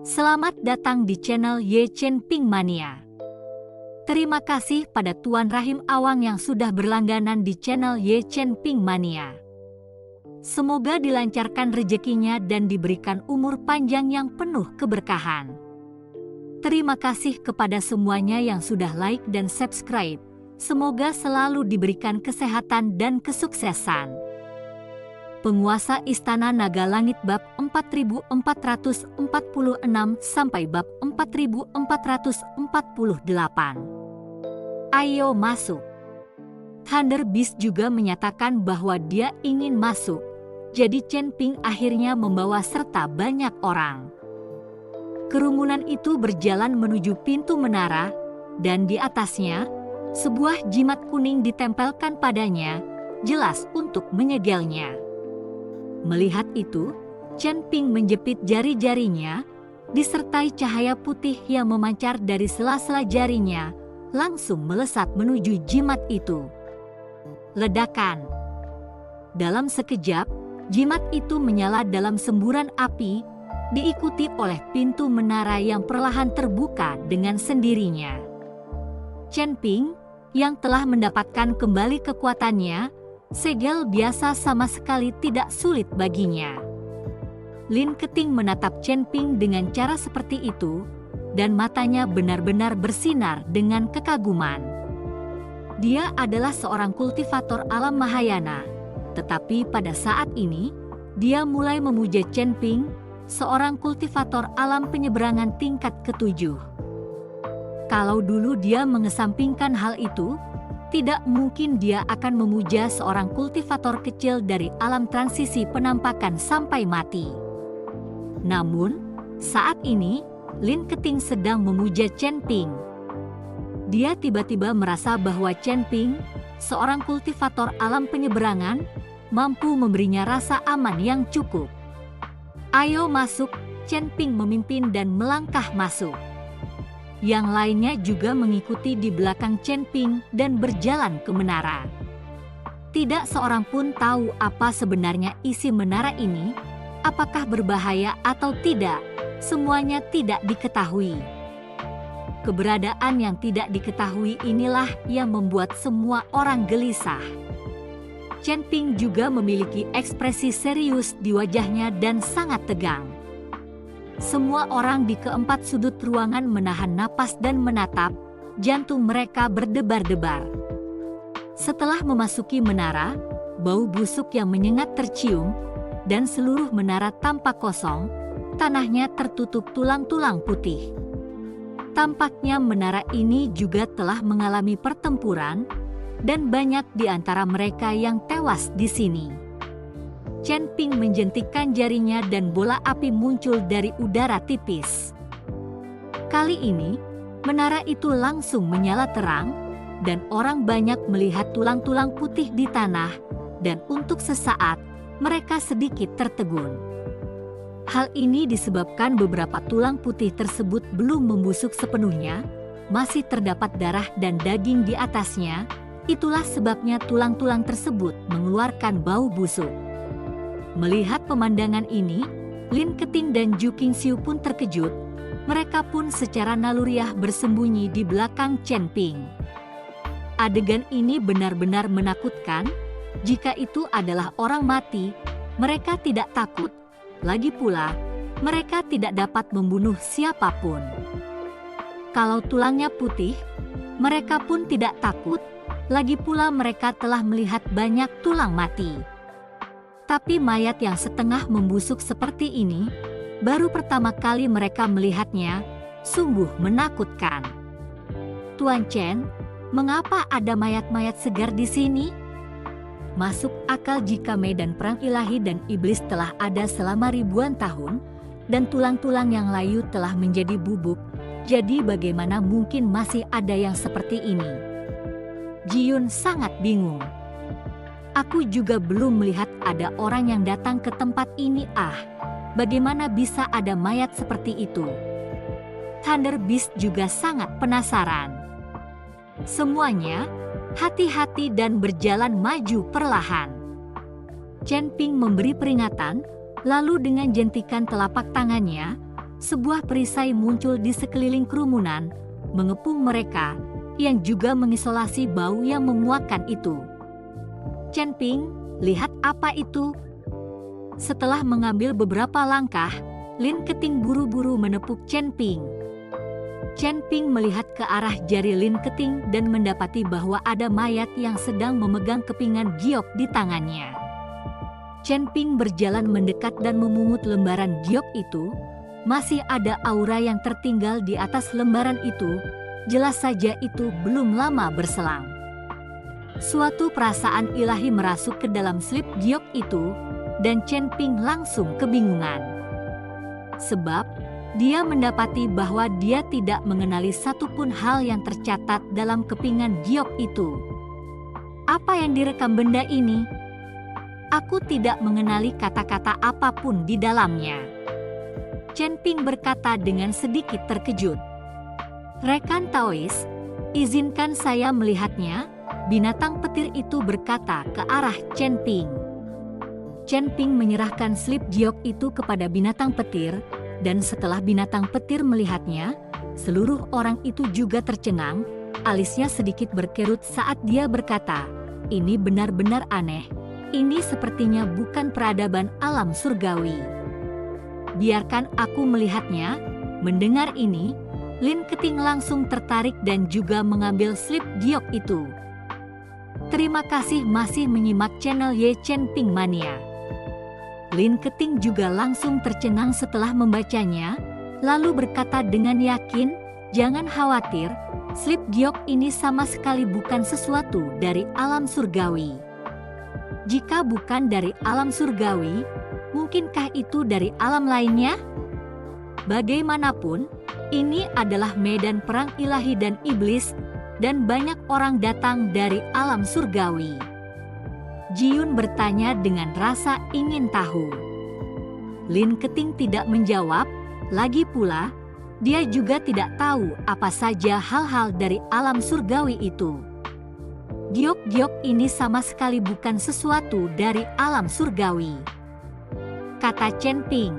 Selamat datang di channel Ye Chen Ping Mania. Terima kasih pada Tuan Rahim Awang yang sudah berlangganan di channel Ye Chen Ping Mania. Semoga dilancarkan rezekinya dan diberikan umur panjang yang penuh keberkahan. Terima kasih kepada semuanya yang sudah like dan subscribe. Semoga selalu diberikan kesehatan dan kesuksesan. Penguasa Istana Naga Langit bab 4446 sampai bab 4448. Ayo masuk. Thunder Beast juga menyatakan bahwa dia ingin masuk. Jadi Chen Ping akhirnya membawa serta banyak orang. Kerumunan itu berjalan menuju pintu menara, dan di atasnya, sebuah jimat kuning ditempelkan padanya, jelas untuk menyegelnya. Melihat itu, Chen Ping menjepit jari-jarinya, disertai cahaya putih yang memancar dari sela-sela jarinya, langsung melesat menuju jimat itu. Ledakan. Dalam sekejap, jimat itu menyala dalam semburan api, diikuti oleh pintu menara yang perlahan terbuka dengan sendirinya. Chen Ping, yang telah mendapatkan kembali kekuatannya, segel biasa sama sekali tidak sulit baginya. Lin Keting menatap Chen Ping dengan cara seperti itu, dan matanya benar-benar bersinar dengan kekaguman. Dia adalah seorang kultivator alam Mahayana, tetapi pada saat ini, dia mulai memuja Chen Ping, seorang kultivator alam penyeberangan tingkat ke-7. Kalau dulu dia mengesampingkan hal itu, tidak mungkin dia akan memuja seorang kultivator kecil dari alam transisi penampakan sampai mati. Namun, saat ini, Lin Keting sedang memuja Chen Ping. Dia tiba-tiba merasa bahwa Chen Ping, seorang kultivator alam penyeberangan, mampu memberinya rasa aman yang cukup. Ayo masuk, Chen Ping memimpin dan melangkah masuk. Yang lainnya juga mengikuti di belakang Chen Ping dan berjalan ke menara. Tidak seorang pun tahu apa sebenarnya isi menara ini, apakah berbahaya atau tidak, semuanya tidak diketahui. Keberadaan yang tidak diketahui inilah yang membuat semua orang gelisah. Chen Ping juga memiliki ekspresi serius di wajahnya dan sangat tegang. Semua orang di keempat sudut ruangan menahan napas dan menatap, jantung mereka berdebar-debar. Setelah memasuki menara, bau busuk yang menyengat tercium, dan seluruh menara tampak kosong, tanahnya tertutup tulang-tulang putih. Tampaknya menara ini juga telah mengalami pertempuran, dan banyak di antara mereka yang tewas di sini. Chen Ping menjentikkan jarinya dan bola api muncul dari udara tipis. Kali ini, menara itu langsung menyala terang, dan orang banyak melihat tulang-tulang putih di tanah, dan untuk sesaat, mereka sedikit tertegun. Hal ini disebabkan beberapa tulang putih tersebut belum membusuk sepenuhnya, masih terdapat darah dan daging di atasnya, itulah sebabnya tulang-tulang tersebut mengeluarkan bau busuk. Melihat pemandangan ini, Lin Keting dan Ju Qingxiu pun terkejut. Mereka pun secara naluriah bersembunyi di belakang Chen Ping. Adegan ini benar-benar menakutkan. Jika itu adalah orang mati, mereka tidak takut. Lagi pula, mereka tidak dapat membunuh siapapun. Kalau tulangnya putih, mereka pun tidak takut. Lagi pula mereka telah melihat banyak tulang mati. Tapi mayat yang setengah membusuk seperti ini, baru pertama kali mereka melihatnya, sungguh menakutkan. Tuan Chen, mengapa ada mayat-mayat segar di sini? Masuk akal jika medan perang ilahi dan iblis telah ada selama ribuan tahun, dan tulang-tulang yang layu telah menjadi bubuk, jadi bagaimana mungkin masih ada yang seperti ini? Ji Yun sangat bingung. Aku juga belum melihat ada orang yang datang ke tempat ini. Bagaimana bisa ada mayat seperti itu? Thunder Beast juga sangat penasaran. Semuanya hati-hati dan berjalan maju perlahan. Chen Ping memberi peringatan, lalu dengan jentikan telapak tangannya, sebuah perisai muncul di sekeliling kerumunan, mengepung mereka, yang juga mengisolasi bau yang memuakkan itu. Chen Ping, lihat apa itu? Setelah mengambil beberapa langkah, Lin Keting buru-buru menepuk Chen Ping. Chen Ping melihat ke arah jari Lin Keting dan mendapati bahwa ada mayat yang sedang memegang kepingan giok di tangannya. Chen Ping berjalan mendekat dan memungut lembaran giok itu. Masih ada aura yang tertinggal di atas lembaran itu, jelas saja itu belum lama berselang. Suatu perasaan ilahi merasuk ke dalam slip giok itu, dan Chen Ping langsung kebingungan. Sebab, dia mendapati bahwa dia tidak mengenali satupun hal yang tercatat dalam kepingan giok itu. Apa yang direkam benda ini? Aku tidak mengenali kata-kata apapun di dalamnya. Chen Ping berkata dengan sedikit terkejut. Rekan Taois, izinkan saya melihatnya, binatang petir itu berkata ke arah Chen Ping. Chen Ping menyerahkan slip giok itu kepada binatang petir, dan setelah binatang petir melihatnya, seluruh orang itu juga tercengang, alisnya sedikit berkerut saat dia berkata, ini benar-benar aneh, ini sepertinya bukan peradaban alam surgawi. Biarkan aku melihatnya. Mendengar ini, Lin Keting langsung tertarik dan juga mengambil slip giok itu. Terima kasih masih menyimak channel Ye Chen Ping Mania. Lin Keting juga langsung tercengang setelah membacanya, lalu berkata dengan yakin, jangan khawatir, slip giok ini sama sekali bukan sesuatu dari alam surgawi. Jika bukan dari alam surgawi, mungkinkah itu dari alam lainnya? Bagaimanapun, ini adalah medan perang ilahi dan iblis, dan banyak orang datang dari alam surgawi. Jiyun bertanya dengan rasa ingin tahu. Lin Keting tidak menjawab, lagi pula, dia juga tidak tahu apa saja hal-hal dari alam surgawi itu. Giok-giok ini sama sekali bukan sesuatu dari alam surgawi. Kata Chen Ping.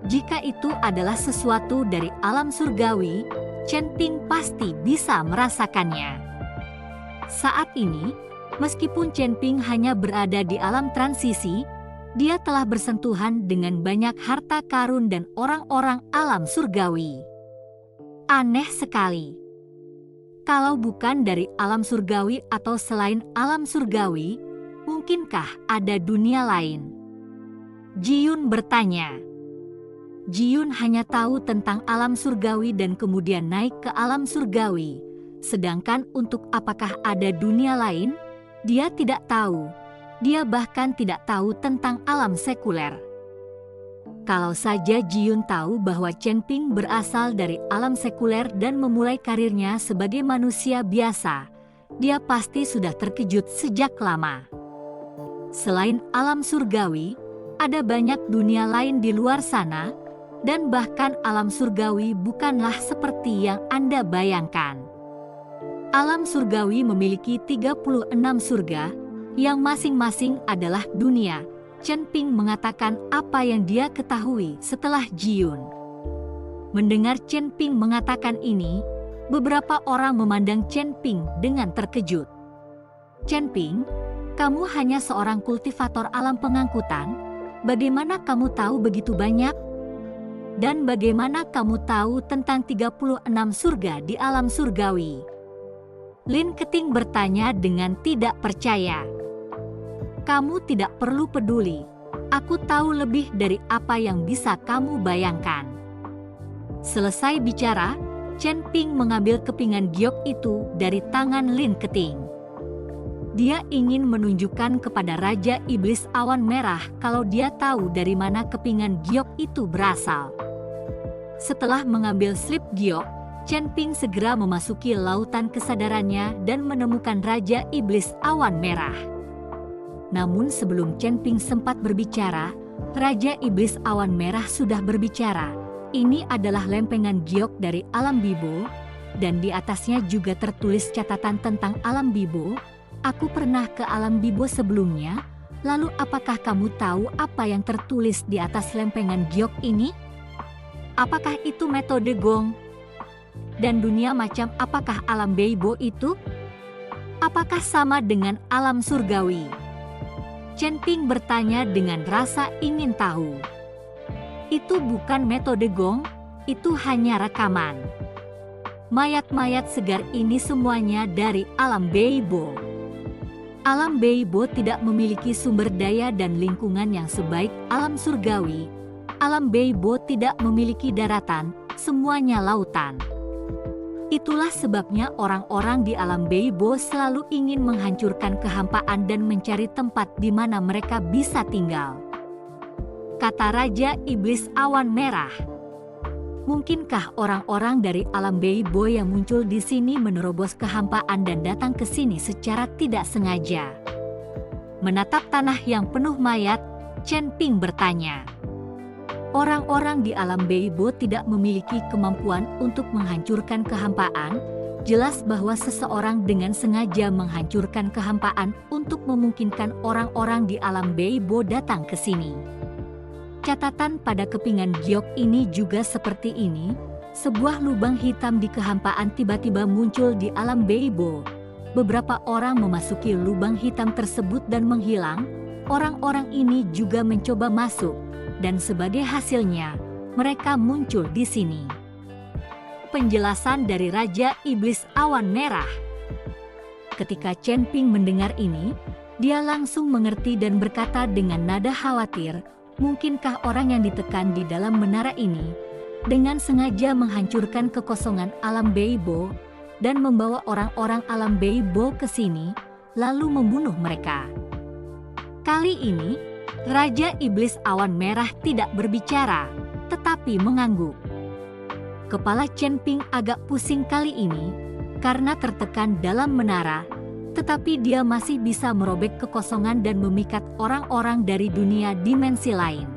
Jika itu adalah sesuatu dari alam surgawi, Chen Ping pasti bisa merasakannya. Saat ini, meskipun Chen Ping hanya berada di alam transisi, dia telah bersentuhan dengan banyak harta karun dan orang-orang alam surgawi. Aneh sekali. Kalau bukan dari alam surgawi atau selain alam surgawi, mungkinkah ada dunia lain? Jiyun bertanya. Jiyun hanya tahu tentang alam surgawi dan kemudian naik ke alam surgawi. Sedangkan untuk apakah ada dunia lain, dia tidak tahu. Dia bahkan tidak tahu tentang alam sekuler. Kalau saja Jiyun tahu bahwa Chen Ping berasal dari alam sekuler dan memulai karirnya sebagai manusia biasa, dia pasti sudah terkejut sejak lama. Selain alam surgawi, ada banyak dunia lain di luar sana, dan bahkan alam surgawi bukanlah seperti yang Anda bayangkan. Alam surgawi memiliki 36 surga, yang masing-masing adalah dunia. Chen Ping mengatakan apa yang dia ketahui setelah Jiyun. Mendengar Chen Ping mengatakan ini, beberapa orang memandang Chen Ping dengan terkejut. Chen Ping, kamu hanya seorang kultivator alam pengangkutan. Bagaimana kamu tahu begitu banyak? Dan bagaimana kamu tahu tentang 36 surga di alam surgawi? Lin Keting bertanya dengan tidak percaya. Kamu tidak perlu peduli. Aku tahu lebih dari apa yang bisa kamu bayangkan. Selesai bicara, Chen Ping mengambil kepingan giok itu dari tangan Lin Keting. Dia ingin menunjukkan kepada Raja Iblis Awan Merah kalau dia tahu dari mana kepingan giok itu berasal. Setelah mengambil slip giok, Chen Ping segera memasuki lautan kesadarannya dan menemukan Raja Iblis Awan Merah. Namun sebelum Chen Ping sempat berbicara, Raja Iblis Awan Merah sudah berbicara. Ini adalah lempengan giok dari alam Bibo, dan di atasnya juga tertulis catatan tentang alam Bibo. Aku pernah ke alam Bibo sebelumnya, lalu apakah kamu tahu apa yang tertulis di atas lempengan giok ini? apakah itu metode Gong? Dan dunia macam apakah alam Beibo itu? Apakah sama dengan alam surgawi? Chen Ping bertanya dengan rasa ingin tahu. Itu bukan metode Gong, itu hanya rekaman. Mayat-mayat segar ini semuanya dari alam Beibo. Alam Beibo tidak memiliki sumber daya dan lingkungan yang sebaik alam surgawi. Alam Beibo tidak memiliki daratan, semuanya lautan. Itulah sebabnya orang-orang di alam Beibo selalu ingin menghancurkan kehampaan dan mencari tempat di mana mereka bisa tinggal. Kata Raja Iblis Awan Merah. Mungkinkah orang-orang dari alam Beibo yang muncul di sini menerobos kehampaan dan datang ke sini secara tidak sengaja? Menatap tanah yang penuh mayat, Chen Ping bertanya. Orang-orang di alam Beibo tidak memiliki kemampuan untuk menghancurkan kehampaan. Jelas bahwa seseorang dengan sengaja menghancurkan kehampaan untuk memungkinkan orang-orang di alam Beibo datang ke sini. Catatan pada kepingan giok ini juga seperti ini, sebuah lubang hitam di kehampaan tiba-tiba muncul di alam Beibo. Beberapa orang memasuki lubang hitam tersebut dan menghilang. Orang-orang ini juga mencoba masuk, dan sebagai hasilnya, mereka muncul di sini. Penjelasan dari Raja Iblis Awan Merah. Ketika Chen Ping mendengar ini, dia langsung mengerti dan berkata dengan nada khawatir, mungkinkah orang yang ditekan di dalam menara ini dengan sengaja menghancurkan kekosongan alam Beibo dan membawa orang-orang alam Beibo ke sini, lalu membunuh mereka? Kali ini, Raja Iblis Awan Merah tidak berbicara, tetapi mengangguk. Kepala Chen Ping agak pusing kali ini, karena tertekan dalam menara, tetapi dia masih bisa merobek kekosongan dan memikat orang-orang dari dunia dimensi lain.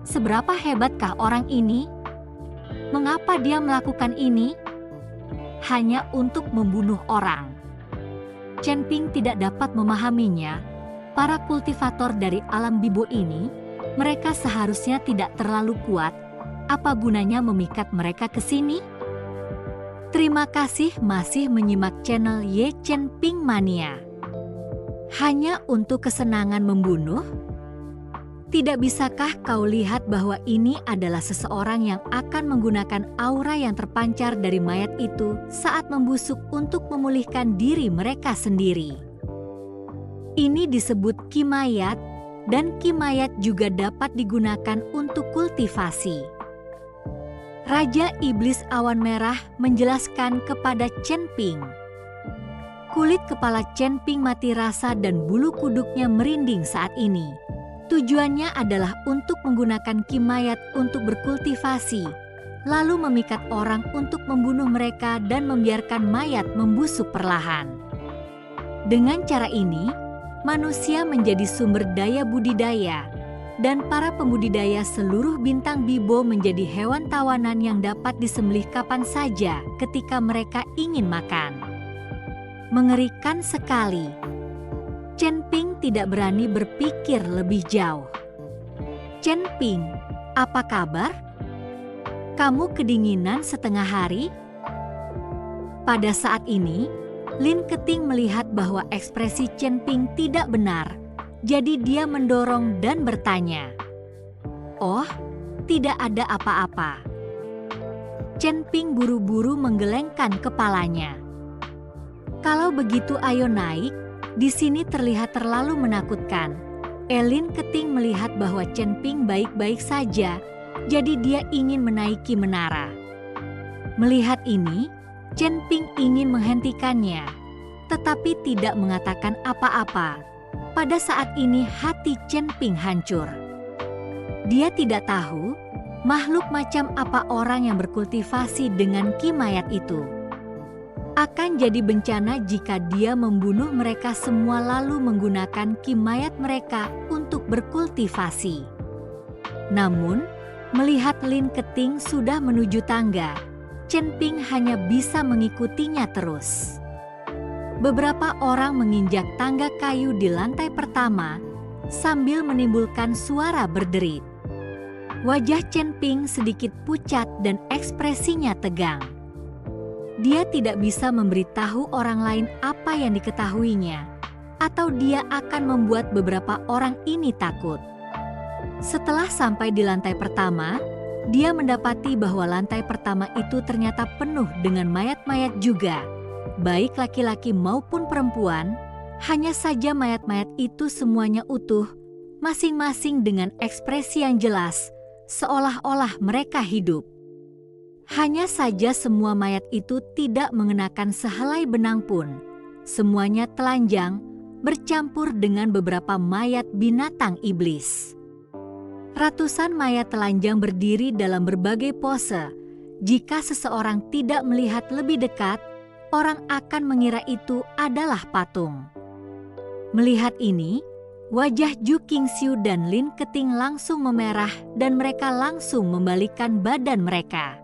Seberapa hebatkah orang ini? Mengapa dia melakukan ini? Hanya untuk membunuh orang. Chen Ping tidak dapat memahaminya. Para kultivator dari alam Beibo ini, mereka seharusnya tidak terlalu kuat. Apa gunanya memikat mereka ke sini? Terima kasih masih menyimak channel Ye Chen Ping Mania. Hanya untuk kesenangan membunuh? Tidak bisakah kau lihat bahwa ini adalah seseorang yang akan menggunakan aura yang terpancar dari mayat itu saat membusuk untuk memulihkan diri mereka sendiri? Ini disebut ki mayat, dan ki mayat juga dapat digunakan untuk kultivasi. Raja Iblis Awan Merah menjelaskan kepada Chen Ping. Kulit kepala Chen Ping mati rasa dan bulu kuduknya merinding saat ini. Tujuannya adalah untuk menggunakan ki mayat untuk berkultivasi, lalu memikat orang untuk membunuh mereka dan membiarkan mayat membusuk perlahan. Dengan cara ini, manusia menjadi sumber daya budidaya, dan para pembudidaya seluruh bintang Beibo menjadi hewan tawanan yang dapat disembelih kapan saja ketika mereka ingin makan. Mengerikan sekali. Chen Ping tidak berani berpikir lebih jauh. Chen Ping, apa kabar? Kamu kedinginan setengah hari? Pada saat ini, Lin Keting melihat bahwa ekspresi Chen Ping tidak benar. Jadi dia mendorong dan bertanya. Oh, tidak ada apa-apa. Chen Ping buru-buru menggelengkan kepalanya. Kalau begitu ayo naik, di sini terlihat terlalu menakutkan. Lin Keting melihat bahwa Chen Ping baik-baik saja, jadi dia ingin menaiki menara. Melihat ini, Chen Ping ingin menghentikannya, tetapi tidak mengatakan apa-apa. Pada saat ini hati Chen Ping hancur. Dia tidak tahu makhluk macam apa orang yang berkultivasi dengan ki mayat itu. Akan jadi bencana jika dia membunuh mereka semua lalu menggunakan ki mayat mereka untuk berkultivasi. Namun, melihat Lin Keting sudah menuju tangga, Chen Ping hanya bisa mengikutinya terus. Beberapa orang menginjak tangga kayu di lantai pertama sambil menimbulkan suara berderit. Wajah Chen Ping sedikit pucat dan ekspresinya tegang. Dia tidak bisa memberitahu orang lain apa yang diketahuinya, atau dia akan membuat beberapa orang ini takut. Setelah sampai di lantai pertama, dia mendapati bahwa lantai pertama itu ternyata penuh dengan mayat-mayat juga, baik laki-laki maupun perempuan. Hanya saja mayat-mayat itu semuanya utuh, masing-masing dengan ekspresi yang jelas, seolah-olah mereka hidup. Hanya saja semua mayat itu tidak mengenakan sehelai benang pun. Semuanya telanjang, bercampur dengan beberapa mayat binatang iblis. Ratusan mayat telanjang berdiri dalam berbagai pose. Jika seseorang tidak melihat lebih dekat, orang akan mengira itu adalah patung. Melihat ini, wajah Ju Qingxiu dan Lin Keting langsung memerah dan mereka langsung membalikkan badan mereka.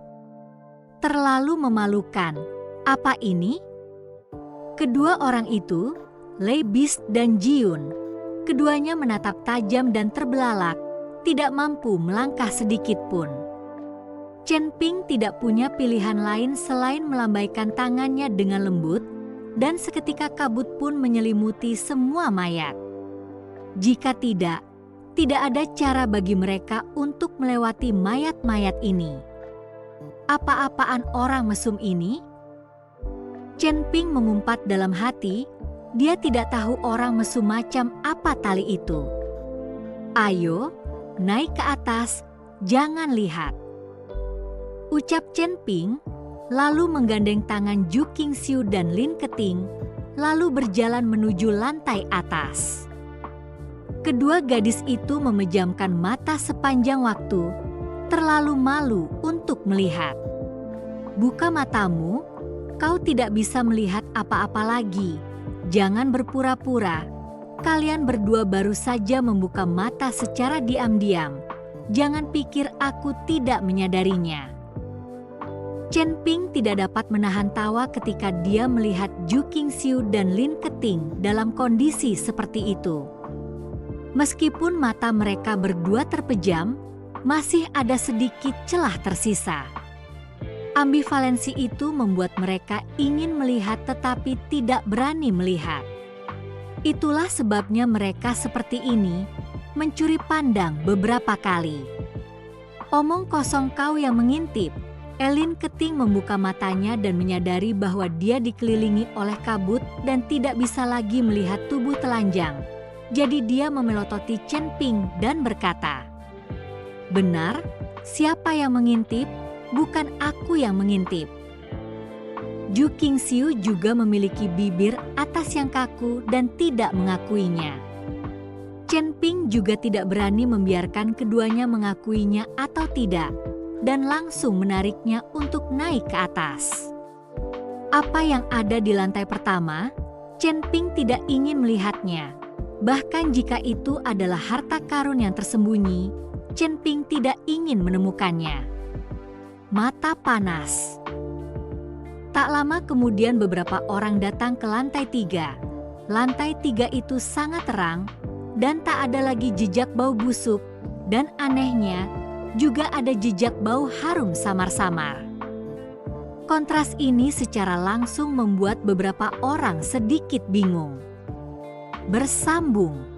Terlalu memalukan. Apa ini? Kedua orang itu, Lei Bis dan Jiun, keduanya menatap tajam dan terbelalak, tidak mampu melangkah sedikit pun. Chen Ping tidak punya pilihan lain selain melambaikan tangannya dengan lembut, dan seketika kabut pun menyelimuti semua mayat. Jika tidak ada cara bagi mereka untuk melewati mayat-mayat ini. Apa-apaan orang mesum ini? Chen Ping mengumpat dalam hati, dia tidak tahu orang mesum macam apa tali itu. Ayo, naik ke atas, jangan lihat. Ucap Chen Ping, lalu menggandeng tangan Ju Qingxiu dan Lin Keting, lalu berjalan menuju lantai atas. Kedua gadis itu memejamkan mata sepanjang waktu, terlalu malu untuk melihat. Buka matamu, kau tidak bisa melihat apa-apa lagi. Jangan berpura-pura. Kalian berdua baru saja membuka mata secara diam-diam. Jangan pikir aku tidak menyadarinya. Chen Ping tidak dapat menahan tawa ketika dia melihat Ju Qingxiu dan Lin Keting dalam kondisi seperti itu. Meskipun mata mereka berdua terpejam, masih ada sedikit celah tersisa. Ambivalensi itu membuat mereka ingin melihat tetapi tidak berani melihat. Itulah sebabnya mereka seperti ini, mencuri pandang beberapa kali. Omong kosong kau yang mengintip. Lin Keting membuka matanya dan menyadari bahwa dia dikelilingi oleh kabut dan tidak bisa lagi melihat tubuh telanjang. Jadi dia memelototi Chen Ping dan berkata, "Benar, siapa yang mengintip? Bukan aku yang mengintip." Ju Qingxiu juga memiliki bibir atas yang kaku dan tidak mengakuinya. Chen Ping juga tidak berani membiarkan keduanya mengakuinya atau tidak, dan langsung menariknya untuk naik ke atas. Apa yang ada di lantai pertama, Chen Ping tidak ingin melihatnya. Bahkan jika itu adalah harta karun yang tersembunyi, Chen Ping tidak ingin menemukannya. Mata panas. Tak lama kemudian beberapa orang datang ke lantai 3. Lantai 3 itu sangat terang dan tak ada lagi jejak bau busuk, dan anehnya juga ada jejak bau harum samar-samar. Kontras ini secara langsung membuat beberapa orang sedikit bingung. Bersambung.